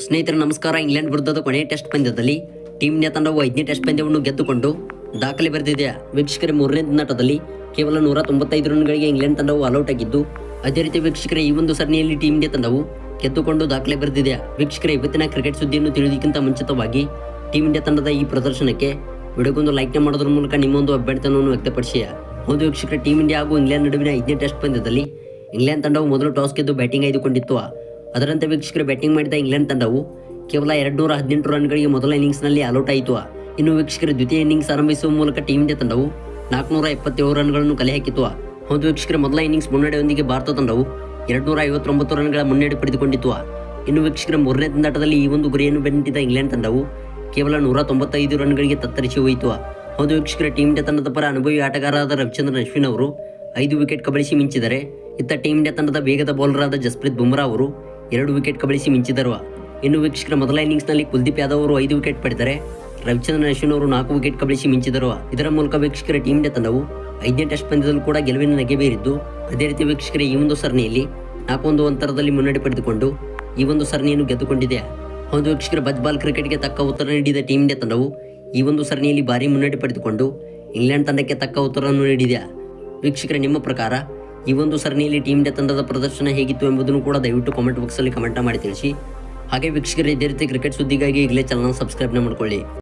ಸ್ನೇಹಿತರೆ ನಮಸ್ಕಾರ. ಇಂಗ್ಲೆಂಡ್ ವಿರುದ್ಧದ ಕೊನೆಯ ಟೆಸ್ಟ್ ಪಂದ್ಯದಲ್ಲಿ ಟೀಮ್ ಇಂಡಿಯಾ ತಂಡವು 5ನೇ ಟೆಸ್ಟ್ ಪಂದ್ಯವನ್ನು ಗೆದ್ದುಕೊಂಡು ದಾಖಲೆ ಬರೆದಿದೆ. ವೀಕ್ಷಕರೇ, 3ನೇ ದಿನಾಟದಲ್ಲಿ ಕೇವಲ 195 ರನ್ಗಳಿಗೆ ಇಂಗ್ಲೆಂಡ್ ತಂಡವು ಆಲ್ಔಟ್ ಆಗಿದ್ದು, ಅದೇ ರೀತಿ ವೀಕ್ಷಕರೇ ಈ ಒಂದು ಸರಣಿಯಲ್ಲಿ ಟೀಮ್ ಇಂಡಿಯಾ ತಂಡವು ಗೆದ್ದುಕೊಂಡು ದಾಖಲೆ ಬರೆದಿದೆ. ವೀಕ್ಷಕರೇ, ಇವತ್ತಿನ ಕ್ರಿಕೆಟ್ ಸುದ್ದಿಯನ್ನು ತಿಳಿಯೋದಕ್ಕಿಂತ ಮುಂಚಿತವಾಗಿ ಟೀಮ್ ಇಂಡಿಯಾ ತಂಡದ ಈ ಪ್ರದರ್ಶನಕ್ಕೆ ವಿಡಿಯೋಗೊಂದು ಲೈಕ್ ಮಾಡೋದ್ರ ಮೂಲಕ ನಿಮ್ಮೊಂದು ಅಭ್ಯರ್ಥನೆಯನ್ನು ವ್ಯಕ್ತಪಡಿಸಿ. ಹೌದು ವೀಕ್ಷಕರೇ, ಟೀಮ್ ಇಂಡಿಯಾ ಹಾಗೂ ಇಂಗ್ಲೆಂಡ್ ನಡುವಿನ 5ನೇ ಟೆಸ್ಟ್ ಪಂದ್ಯದಲ್ಲಿ ಇಂಗ್ಲೆಂಡ್ ತಂಡವು ಮೊದಲು ಟಾಸ್ ಗೆದ್ದು ಬ್ಯಾಟಿಂಗ್ ಆಯ್ದುಕೊಂಡಿತ್ತು. ಅದರಂತೆ ವೀಕ್ಷಕರು ಬ್ಯಾಟಿಂಗ್ ಮಾಡಿದ ಇಂಗ್ಲೆಂಡ್ ತಂಡವು ಕೇವಲ 218 ರನ್ಗಳಿಗೆ ಮೊದಲ ಇನ್ನಿಂಗ್ಸ್ನಲ್ಲಿ ಆಲ್ಔಟ್ ಆಯಿತು. ಇನ್ನು ವೀಕ್ಷಕರು ದ್ವಿತೀಯ ಇನ್ನಿಂಗ್ಸ್ ಆರಂಭಿಸುವ ಮೂಲಕ ಟೀಮ್ ಇಂಡಿಯಾ ತಂಡವು 477 ರನ್ಗಳನ್ನು ಕಲೆ ಹಾಕಿತ್ತು. ಹೌದು ವೀಕ್ಷಕರು, ಮೊದಲ ಇನ್ನಿಂಗ್ಸ್ ಮುನ್ನಡೆಯೊಂದಿಗೆ ಭಾರತ ತಂಡವು 259 ರನ್ಗಳ ಮುನ್ನಡೆ ಪಡೆದುಕೊಂಡಿತ್ತು. ಇನ್ನು ವೀಕ್ಷಕರ 3ನೇ ದಿನಾಟದಲ್ಲಿ ಈ ಒಂದು ಗುರಿಯನ್ನು ಬೆನ್ನಟ್ಟಿದ ಇಂಗ್ಲೆಂಡ್ ತಂಡವು ಕೇವಲ 195 ರನ್ಗಳಿಗೆ ತತ್ತರಿಸಿ ಹೋಯಿತು. ಹೌದು ವೀಕ್ಷಕರ, ಟೀಮ್ ಇಂಡಿಯಾ ತಂಡದ ಪರ ಅನುಭವಿ ಆಟಗಾರರಾದ ರವಿಚಂದ್ರನ್ ಅಶ್ವಿನ್ ಅವರು 5 ವಿಕೆಟ್ ಕಬಳಿಸಿ ಮಿಂಚಿದರೆ, ಇತ್ತ ಟೀಮ್ ಇಂಡಿಯಾ ತಂಡದ ವೇಗದ ಬೌಲರ್ ಆದ ಜಸ್ಪ್ರೀತ್ ಬುಮ್ರಾ ಅವರು 2 ವಿಕೆಟ್ ಕಬಳಿಸಿ ಮಿಂಚಿದರು. ಇನ್ನು ವೀಕ್ಷಕರ ಮೊದಲ ಇನ್ನಿಂಗ್ಸ್ನಲ್ಲಿ ಕುಲ್ದೀಪ್ ಯಾದವ್ ಅವರು 5 ವಿಕೆಟ್ ಪಡೆದರೆ, ರವಿಚಂದ್ರನ್ ಅಶ್ವಿನ್ ಅವರು 4 ವಿಕೆಟ್ ಕಬಳಿಸಿ ಮಿಂಚಿದರು. ಇದರ ಮೂಲಕ ವೀಕ್ಷಕರ ಟೀಮ್ ಇಂಡಿಯಾ ತಂಡವು 5ನೇ ಟೆಸ್ಟ್ ಪಂದ್ಯದಲ್ಲೂ ಕೂಡ ಗೆಲುವಿನ ನಗೆ ಬೀರಿದ್ದು, ಅದೇ ರೀತಿ ವೀಕ್ಷಕರ ಈ ಒಂದು ಸರಣಿಯಲ್ಲಿ 4-1 ಅಂತರದಲ್ಲಿ ಮುನ್ನಡೆ ಪಡೆದುಕೊಂಡು ಈ ಒಂದು ಸರಣಿಯನ್ನು ಗೆದ್ದುಕೊಂಡಿದೆ. ಹೌದು ವೀಕ್ಷಕರ, ಬಜ್ ಬಾಲ್ ಕ್ರಿಕೆಟ್ಗೆ ತಕ್ಕ ಉತ್ತರ ನೀಡಿದ ಟೀಮ್ ಇಂಡಿಯಾ ತಂಡವು ಈ ಒಂದು ಸರಣಿಯಲ್ಲಿ ಭಾರಿ ಮುನ್ನಡೆ ಪಡೆದುಕೊಂಡು ಇಂಗ್ಲೆಂಡ್ ತಂಡಕ್ಕೆ ತಕ್ಕ ಉತ್ತರವನ್ನು ನೀಡಿದೆ. ವೀಕ್ಷಕರೇ, ನಿಮ್ಮ ಪ್ರಕಾರ ಈ ಒಂದು ಸರಣಿಯಲ್ಲಿ ಟೀಮ್ ಇಂಡಿಯಾ ತಂಡದ ಪ್ರದರ್ಶನ ಹೇಗಿತ್ತು ಎಂಬುದನ್ನು ಕೂಡ ದಯವಿಟ್ಟು ಕಾಮೆಂಟ್ ಬಾಕ್ಸಲ್ಲಿ ಕಮೆಂಟ್ ಮಾಡಿ ತಿಳಿಸಿ. ಹಾಗೆ ವೀಕ್ಷಕರೇ, ಇದೇ ರೀತಿ ಕ್ರಿಕೆಟ್ ಸುದ್ದಿಗಾಗಿ ಈಗಲೇ ಚಾನಲ್ ಸಬ್ಸ್ಕ್ರೈಬ್ ಮಾಡ್ಕೊಳ್ಳಿ.